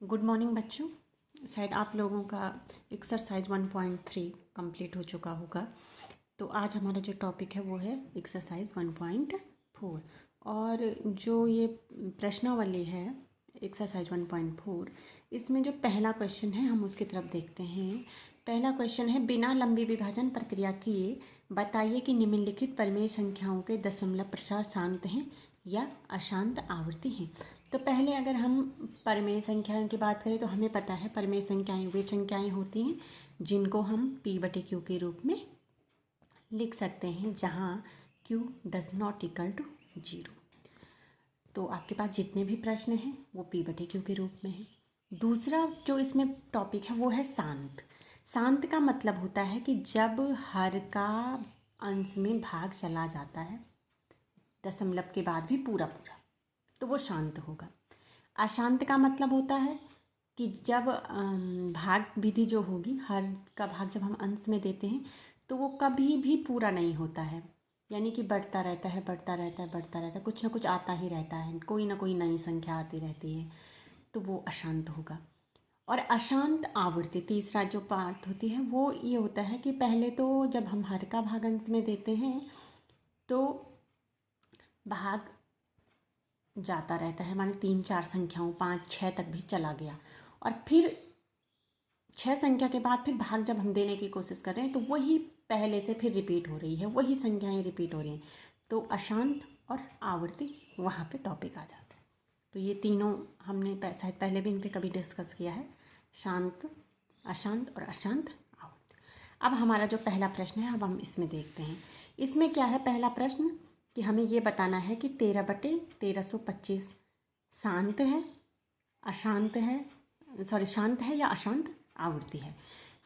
Good morning बच्चों। शायद आप लोगों का एक्सरसाइज 1.3 कंप्लीट हो चुका होगा। तो आज हमारा जो टॉपिक है वो है एक्सरसाइज 1.4। और जो ये प्रश्नावली है एक्सरसाइज 1.4, इसमें जो पहला क्वेश्चन है हम उसकी तरफ देखते हैं। पहला क्वेश्चन है, बिना लंबी विभाजन प्रक्रिया किए बताइए कि निम्नलिखित परिमेय संख्याओं के दशमलव प्रसार शांत हैं या अशांत आवृत्ति हैं। तो पहले अगर हम परिमेय संख्याओं की बात करें तो हमें पता है परिमेय संख्याएं वे संख्याएं होती हैं जिनको हम P/Q के रूप में लिख सकते हैं, जहाँ Q does not equal to 0। तो आपके पास जितने भी प्रश्न हैं वो P/Q के रूप में हैं। दूसरा जो इसमें टॉपिक है वो है शांत। शांत का मतलब होता है कि जब हर का अंश में भाग चला जाता है दशमलव के बाद भी पूरा पूरा, तो वो शांत होगा। अशांत का मतलब होता है कि जब भाग विधि जो होगी, हर का भाग जब हम अंश में देते हैं तो वो कभी भी पूरा नहीं होता है, यानी कि बढ़ता रहता है बढ़ता रहता है बढ़ता रहता है, कुछ ना कुछ आता ही रहता है, कोई ना कोई नई संख्या आती रहती है, तो वो अशांत होगा। और अशांत आवृत्ति तीसरा जो पार्ट होती है वो ये होता है कि पहले तो जब हम हर का भाग अंश में देते हैं तो भाग जाता रहता है, माने 3-4 संख्याओं 5-6 तक भी चला गया, और फिर 6 संख्या के बाद फिर भाग जब हम देने की कोशिश कर रहे हैं तो वही पहले से फिर रिपीट हो रही है, वही संख्याएं रिपीट हो रही हैं, तो अशांत और आवृत्ति वहाँ पे टॉपिक आ जाता है। तो ये तीनों हमने शायद पहले भी इन पे कभी डिस्कस किया है, शांत, अशांत और अशांत आवृत्ति। अब हमारा जो पहला प्रश्न है अब हम इसमें देखते हैं। इसमें क्या है पहला प्रश्न कि हमें ये बताना है कि 13/1325 शांत है, अशांत है, शांत है या अशांत आवृत्ति है।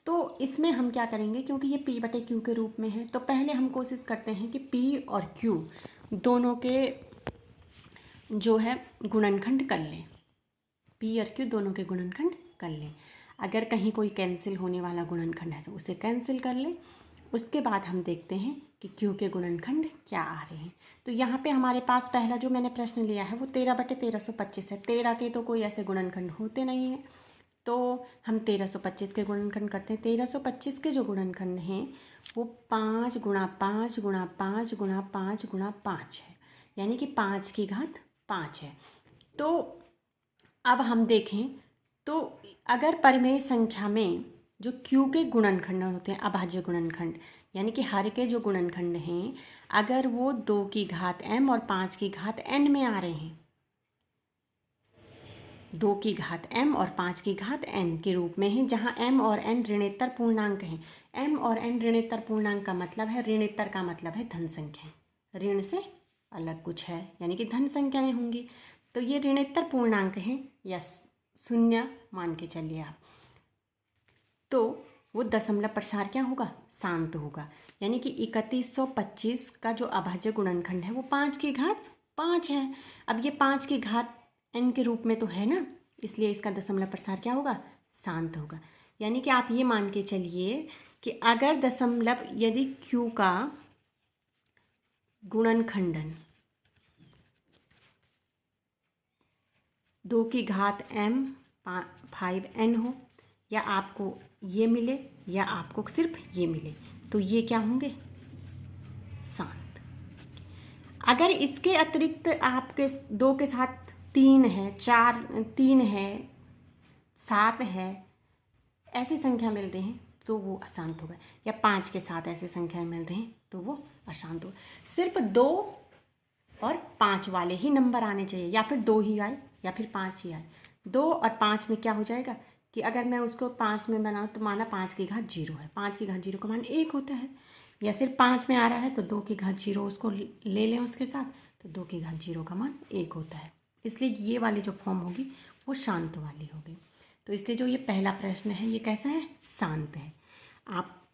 तो इसमें हम क्या करेंगे, क्योंकि ये P/Q के रूप में है तो पहले हम कोशिश करते हैं कि P और Q दोनों के जो है गुणनखंड कर लें, P और Q दोनों के गुणनखंड कर लें। अगर कहीं कोई कैंसिल होने वाला गुणनखंड है तो उसे कैंसिल कर लें। उसके बाद हम देखते हैं कि Q के गुणनखंड क्या आ रहे हैं। तो यहाँ पे हमारे पास पहला जो मैंने प्रश्न लिया है वो 13/1325 है। 13 के तो कोई ऐसे गुणनखंड होते नहीं हैं, तो हम 1325 के गुणनखंड करते हैं। 1325 के जो गुणनखंड हैं वो 5 गुणा 5 गुणा 5 गुणा 5 गुणा 5 है, यानी कि 5 की घात 5 है। तो अब हम देखें तो अगर परिमेय संख्या में जो Q के गुणनखंड होते हैं, अभाज्य गुणनखंड, यानी कि हर के जो गुणनखंड हैं, अगर वो 2 की घात m और 5 की घात n में आ रहे हैं, 2 की घात m और 5 की घात n के रूप में है, जहाँ m और n ऋणोत्तर पूर्णांक हैं। m और n ऋणोत्तर पूर्णांक का मतलब है, ऋणोत्तर का मतलब है धन संख्याएं, ऋण से अलग कुछ है यानी कि धन संख्याएं होंगी। तो ये ऋणोत्तर पूर्णांक हैं या शून्य मान के चलिए आप, तो वो दशमलव प्रसार क्या होगा, शांत होगा। यानी कि 3125 का जो अभाज्य गुणनखंड है वो 5 की घात 5 है। अब ये 5 की घात n के रूप में तो है ना, इसलिए इसका दशमलव प्रसार क्या होगा, शांत होगा। यानी कि आप ये मान के चलिए कि अगर दशमलव यदि Q का गुणनखंडन 2 की घात m 5n हो, या आपको ये मिले या आपको सिर्फ ये मिले, तो ये क्या होंगे, शांत। अगर इसके अतिरिक्त आपके 2 के साथ 3 है, 3 है, 7 है, ऐसी संख्या मिल रही हैं तो वो अशांत होगा, या 5 के साथ ऐसी संख्याएं मिल रही हैं तो वो अशांत होगा। सिर्फ 2 और 5 वाले ही नंबर आने चाहिए, या फिर 2 ही आए या फिर 5 ही आए। 2 और 5 में क्या हो जाएगा कि अगर मैं उसको 5 में बनाऊँ तो माना 5 की घात 0 है, 5 की घात 0 का मान 1 होता है, या सिर्फ 5 में आ रहा है तो 2 की घात 0 उसको ले लें उसके साथ, तो 2 की घात 0 का मान 1 होता है। इसलिए ये वाली जो फॉर्म होगी वो शांत वाली होगी। तो इसलिए जो ये पहला प्रश्न है ये कैसा है, शांत है। आप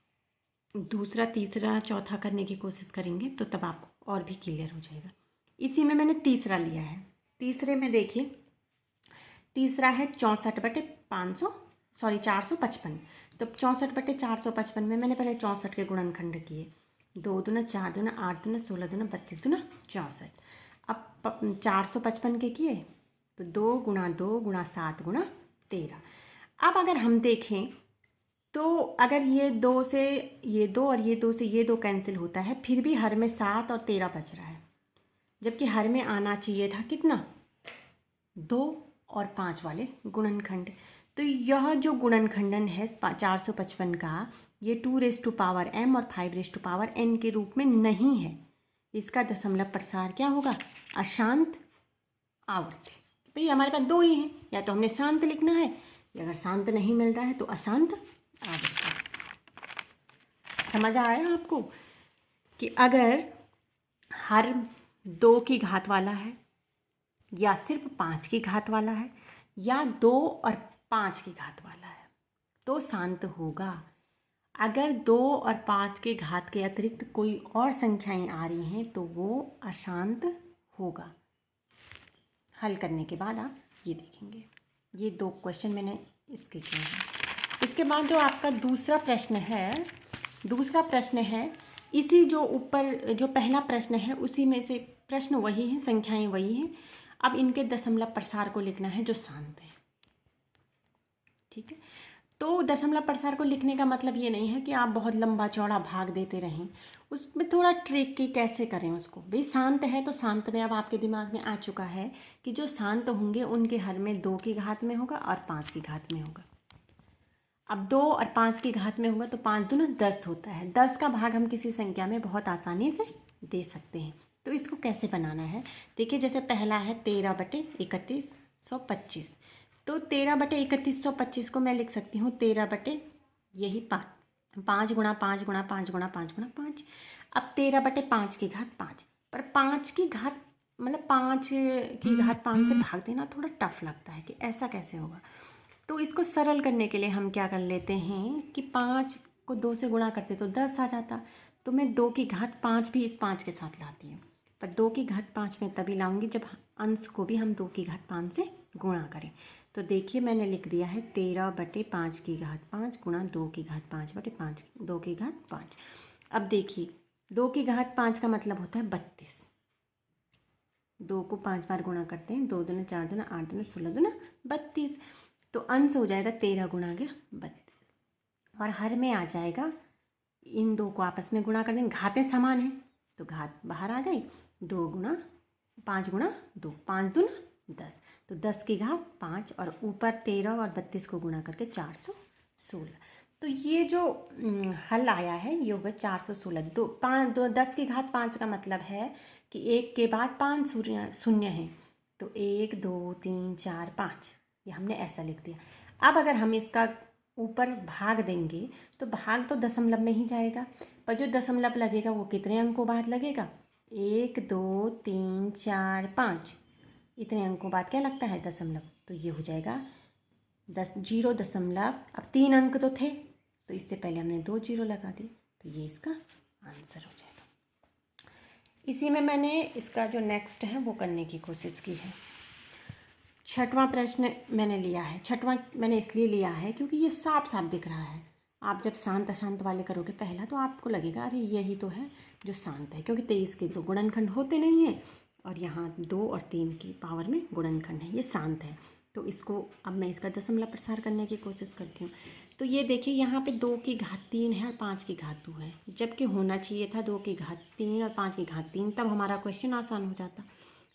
दूसरा तीसरा चौथा करने की कोशिश करेंगे तो तब आप और भी क्लियर हो जाएगा। इसी में मैंने तीसरा लिया है। तीसरे में देखिए, तीसरा है 455। तो 64/455 में मैंने पहले 64 के गुणनखंड किए, 2 दूना 4 दूना 8 दूना 16 दूना 32 दूना 64। अब 455 के किए तो 2 गुणा 2 गुणा 7 गुणा 13। अब अगर हम देखें तो अगर ये 2 से ये 2 और ये 2 से ये 2 कैंसिल होता है, फिर भी हर में 7 और 13 बच रहा है, जबकि हर में आना चाहिए था कितना, 2 और 5 वाले गुणनखंड। तो यह जो गुणनखंडन है 455 का, ये 2m और 5n के रूप में नहीं है। इसका दशमलव प्रसार क्या होगा, अशांत आवर्ती। भाई हमारे पास 2 ही हैं, या तो हमने शांत लिखना है, या अगर शांत नहीं मिल रहा है तो अशांत आवर्ती। समझ आया आपको कि अगर हर 2 की घात वाला है, या सिर्फ 5 की घात वाला है, या 2 और 5 की घात वाला है, तो शांत होगा। अगर 2 और 5 के घात के अतिरिक्त कोई और संख्याएं आ रही हैं तो वो अशांत होगा। हल करने के बाद आप ये देखेंगे, ये 2 क्वेश्चन मैंने इसके किए हैं। इसके बाद जो आपका दूसरा प्रश्न है इसी जो ऊपर जो पहला प्रश्न है उसी में से प्रश्न वही हैं, संख्याएं वही हैं। अब इनके दशमलव प्रसार को लिखना है जो शांत है। ठीक है, तो दशमलव प्रसार को लिखने का मतलब ये नहीं है कि आप बहुत लंबा चौड़ा भाग देते रहें, उसमें थोड़ा ट्रिक की कैसे करें उसको। भाई शांत है तो शांत में अब आपके दिमाग में आ चुका है कि जो शांत होंगे उनके हर में 2 की घात में होगा और 5 की घात में होगा। अब 2 और 5 की घात में होगा तो 5 दूना 10 होता है। 10 का भाग हम किसी संख्या में बहुत आसानी से दे सकते हैं। तो इसको कैसे बनाना है, देखिए जैसे पहला है 13/3125। तो 13/3125 को मैं लिख सकती हूँ 5 गुणा 5 गुणा 5 गुणा 5 गुणा 5। अब 13/5 की घात 5, पर 5 की घात मतलब 5 की घात 5 से भाग देना थोड़ा टफ लगता है कि ऐसा कैसे होगा। तो इसको सरल करने के लिए हम क्या कर लेते हैं कि 5 को 2 से गुणा करते तो 10 आ जाता। तो मैं 2 की घात 5 भी इस 5 के साथ लाती हूँ, पर 2 की घात 5 में तभी लाऊंगी जब अंश को भी हम 2 की घात 5 से गुणा करें। तो देखिए मैंने लिख दिया है 13/5 की घात 5 गुणा 2 की घात 5/5 2 की घात 5। अब देखिए 2 की घात 5 का मतलब होता है 32। 2 को 5 बार गुणा करते हैं, 2 दूना 4 दूना 8 दूना 16 दूना 32। तो अंश हो जाएगा 13 गुणा गया 32, और हर में आ जाएगा, इन 2 को आपस में गुणा कर देंगे, घातें समान हैं तो घात बाहर आ गई, 2 गुणा 5 गुणा 2, 5 दूना 10, तो 10 की घात 5 और ऊपर 13 और 32 को गुणा करके 416। तो ये जो हल आया है ये होगा 416। 10 की घात 5 का मतलब है कि 1 के बाद 5 शून्य हैं, तो 1 2 3 4 5, ये हमने ऐसा लिख दिया। अब अगर हम इसका ऊपर भाग देंगे तो भाग तो दशमलव में ही जाएगा, पर जो दशमलव लगेगा वो कितने अंकों बाद लगेगा, 1 2 3 4 5, इतने अंकों बाद क्या लगता है, दशमलव। तो ये हो जाएगा 0.। अब 3 अंक तो थे तो इससे पहले हमने 2 0 लगा दी, तो ये इसका आंसर हो जाएगा। इसी में मैंने इसका जो नेक्स्ट है वो करने की कोशिश की है। छठवां प्रश्न मैंने लिया है। छठवां मैंने इसलिए लिया है क्योंकि ये साफ साफ दिख रहा है। आप जब शांत अशांत वाले करोगे पहला तो आपको लगेगा अरे यही तो है जो शांत है, क्योंकि 23 के तो गुणनखंड होते नहीं हैं और यहाँ 2 और 3 की पावर में गुणनखंड है, ये शांत है। तो इसको अब मैं इसका दशमलव प्रसार करने की कोशिश करती हूँ। तो ये देखिए यहाँ पे 2 की घात 3 है और 5 की घात 2 है, जबकि होना चाहिए था 2 की घात 3 और 5 की घात 3, तब हमारा क्वेश्चन आसान हो जाता।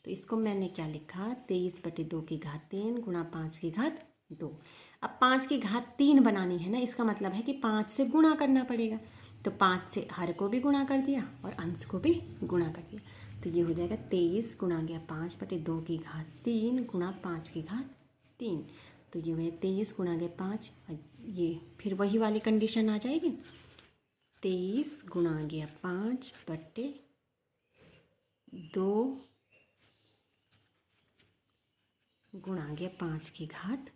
तो इसको मैंने क्या लिखा, 23/2 की घात 3 गुणा 5 की घात 2। अब 5 की घात 3 बनानी है ना, इसका मतलब है कि 5 से गुणा करना पड़ेगा। तो 5 से हर को भी गुणा कर दिया और अंश को भी गुणा कर दिया, तो ये हो जाएगा 23 गुणा गया 5/2 की घात 3 गुणा 5 की घात 3। तो ये हो गया 23 गुणा गया 5, ये फिर वही वाली कंडीशन आ जाएगी, 23 गुणा गया 5/2 गुणा गया 5 की घात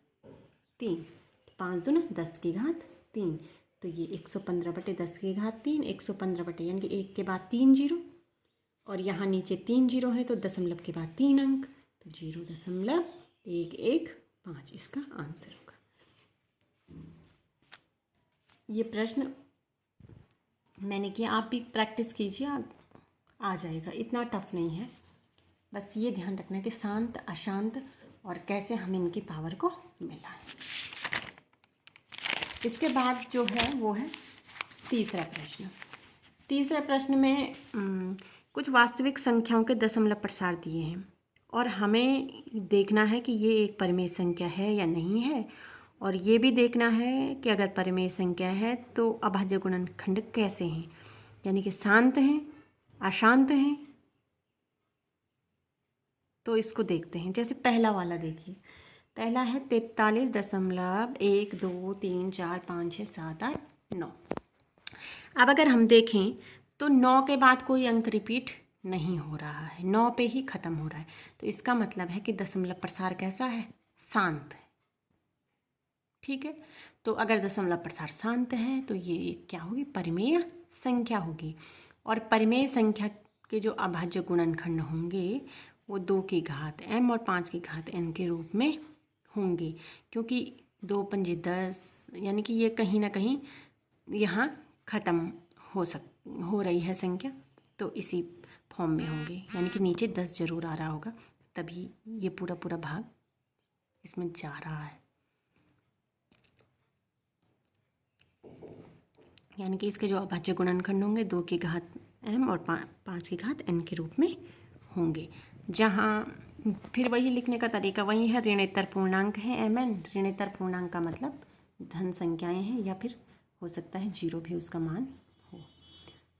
3, 5 दूना 10 की घात 3, तो ये 115/10 की घात 3, 115 यानी कि 1 के बाद 3 जीरो, और यहाँ नीचे 3 जीरो है तो दशमलव के बाद 3 अंक, तो 0.115 इसका आंसर होगा। ये प्रश्न मैंने किया, आप भी प्रैक्टिस कीजिए, आ जाएगा, इतना टफ नहीं है। बस ये ध्यान रखना कि शांत अशांत और कैसे हम इनकी पावर को मिलाएं। इसके बाद जो है वो है तीसरा प्रश्न। तीसरे प्रश्न में कुछ वास्तविक संख्याओं के दशमलव प्रसार दिए हैं और हमें देखना है कि ये एक परिमेय संख्या है या नहीं है, और ये भी देखना है कि अगर परिमेय संख्या है तो अभाज्य गुणनखंड कैसे हैं, यानी कि शांत हैं, अशांत हैं। तो इसको देखते हैं। जैसे पहला वाला देखिए, पहला है 43.1 2 3 4 5 6 7 8 9। अब अगर हम देखें तो 9 के बाद कोई अंक रिपीट नहीं हो रहा है, 9 पे ही ख़त्म हो रहा है। तो इसका मतलब है कि दशमलव प्रसार कैसा है? शांत है। ठीक है, तो अगर दशमलव प्रसार शांत है तो ये क्या होगी? परिमेय संख्या होगी। और परिमेय संख्या के जो अभाज्य गुणनखंड होंगे वो 2 की घात m और 5 की घात n के रूप में होंगे, क्योंकि 2 पंजे 10, यानी कि ये कहीं ना कहीं यहाँ ख़त्म हो रही है संख्या, तो इसी फॉर्म में होंगे, यानी कि नीचे 10 जरूर आ रहा होगा, तभी ये पूरा भाग इसमें जा रहा है। यानी कि इसके जो अभाज्य गुणनखंड होंगे 2 की घात m और 5 की घात n के रूप में होंगे। जहाँ फिर वही लिखने का तरीका वही है, ऋणोत्तर पूर्णांक है mn। ऋणोत्तर पूर्णांक का मतलब धन संख्याएं हैं, या फिर हो सकता है जीरो भी उसका मान हो।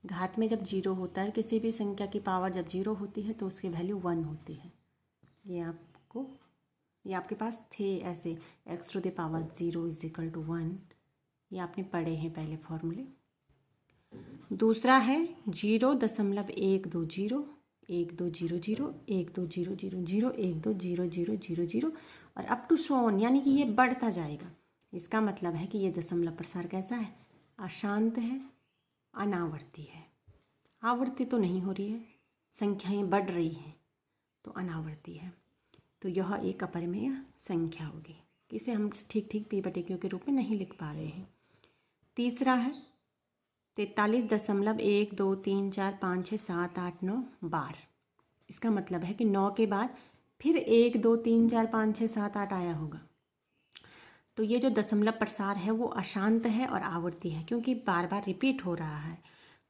घात में जब जीरो होता है, किसी भी संख्या की पावर जब जीरो होती है तो उसकी वैल्यू 1 होती है। ये आपके पास थे ऐसे x to the power 0 is equal to 1, ये आपने पढ़े हैं पहले फॉर्मूले। दूसरा है 0.120 1200 1200 1200 और अप टू सो ऑन, यानी कि ये बढ़ता जाएगा। इसका मतलब है कि ये दशमलव प्रसार कैसा है? अशांत है, अनावर्ती है। आवर्ती तो नहीं हो रही है, संख्याएं बढ़ रही हैं, तो अनावर्ती है। तो यह एक अपरिमेय संख्या होगी, इसे हम ठीक p/q के रूप में नहीं लिख पा रहे हैं। तीसरा है 43.1 2 3 4 5 6 7 8 9 12। इसका मतलब है कि 9 के बाद फिर 1 2 3 4 5 6 7 8 आया होगा। तो ये जो दशमलव प्रसार है वो अशांत है और आवर्ती है, क्योंकि बार बार रिपीट हो रहा है।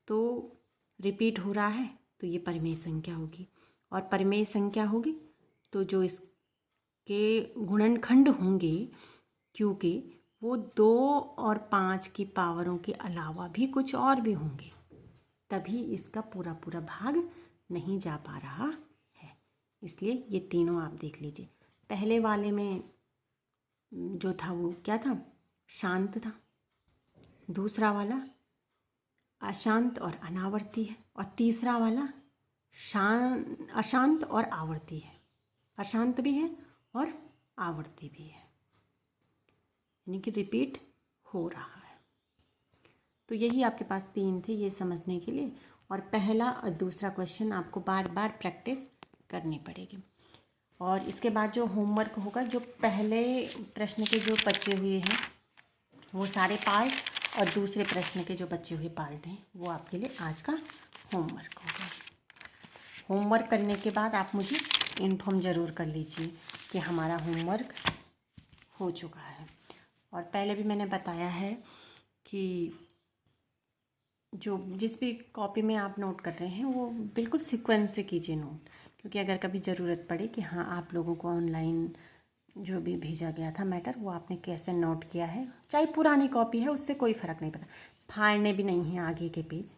तो रिपीट हो रहा है तो ये परिमेय संख्या होगी, और परिमेय संख्या होगी तो जो इसके गुणनखंड होंगे क्योंकि वो 2 और 5 की पावरों के अलावा भी कुछ और भी होंगे, तभी इसका पूरा भाग नहीं जा पा रहा है। इसलिए ये तीनों आप देख लीजिए। पहले वाले में जो था वो क्या था? शांत था। दूसरा वाला अशांत और अनावर्ती है, और तीसरा वाला अशांत और आवर्ती है। अशांत भी है और आवर्ती भी है, यानी कि रिपीट हो रहा है। तो यही आपके पास 3 थे ये समझने के लिए, और पहला और दूसरा क्वेश्चन आपको बार बार प्रैक्टिस करनी पड़ेगी। और इसके बाद जो होमवर्क होगा, जो पहले प्रश्न के जो बचे हुए हैं वो सारे पार्ट, और दूसरे प्रश्न के जो बचे हुए पार्ट हैं वो आपके लिए आज का होमवर्क होगा। होमवर्क करने के बाद आप मुझे इन्फॉर्म ज़रूर कर लीजिए कि हमारा होमवर्क हो चुका है। और पहले भी मैंने बताया है कि जिस भी कॉपी में आप नोट कर रहे हैं वो बिल्कुल सीक्वेंस से कीजिए नोट, क्योंकि अगर कभी ज़रूरत पड़े कि हाँ आप लोगों को ऑनलाइन जो भी भेजा गया था मैटर वो आपने कैसे नोट किया है, चाहे पुरानी कॉपी है उससे कोई फ़र्क नहीं पड़ता। फाड़ने भी नहीं है आगे के पेज।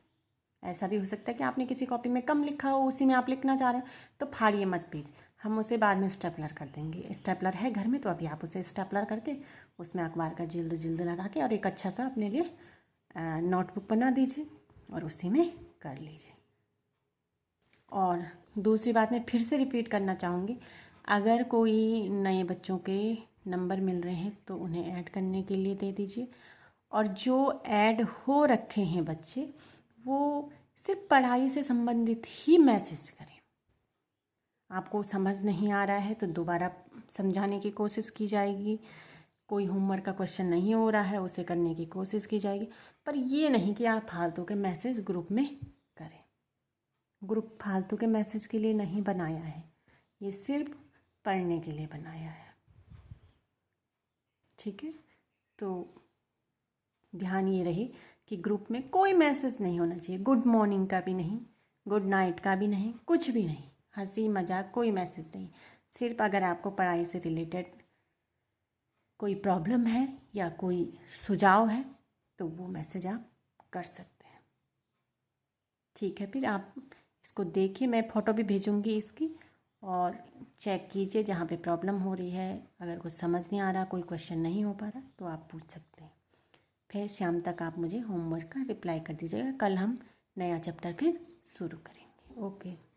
ऐसा भी हो सकता है कि आपने किसी कॉपी में कम लिखा हो, उसी में आप लिखना चाह रहे हो, तो फाड़िए मत पेज, हम उसे बाद में स्टेपलर कर देंगे। स्टेपलर है घर में तो अभी आप उसे स्टेपलर करके उसमें अखबार का जिल्द लगा के और एक अच्छा सा अपने लिए नोटबुक बना दीजिए और उसी में कर लीजिए। और दूसरी बात मैं फिर से रिपीट करना चाहूँगी, अगर कोई नए बच्चों के नंबर मिल रहे हैं तो उन्हें ऐड करने के लिए दे दीजिए, और जो ऐड हो रखे हैं बच्चे वो सिर्फ पढ़ाई से संबंधित ही मैसेज करें। आपको समझ नहीं आ रहा है तो दोबारा समझाने की कोशिश की जाएगी। कोई होमवर्क का क्वेश्चन नहीं हो रहा है उसे करने की कोशिश की जाएगी, पर ये नहीं कि आप फालतू के मैसेज ग्रुप में करें। ग्रुप फालतू के मैसेज के लिए नहीं बनाया है, ये सिर्फ पढ़ने के लिए बनाया है। ठीक है, तो ध्यान ये रहे कि ग्रुप में कोई मैसेज नहीं होना चाहिए, गुड मॉर्निंग का भी नहीं, गुड नाइट का भी नहीं, कुछ भी नहीं, हंसी मजाक कोई मैसेज नहीं। सिर्फ अगर आपको पढ़ाई से रिलेटेड कोई प्रॉब्लम है या कोई सुझाव है तो वो मैसेज आप कर सकते हैं। ठीक है, फिर आप इसको देखिए, मैं फ़ोटो भी भेजूँगी इसकी, और चेक कीजिए जहाँ पे प्रॉब्लम हो रही है। अगर कुछ समझ नहीं आ रहा, कोई क्वेश्चन नहीं हो पा रहा तो आप पूछ सकते हैं। फिर शाम तक आप मुझे होमवर्क का रिप्लाई कर दीजिएगा। कल हम नया चैप्टर फिर शुरू करेंगे। ओके।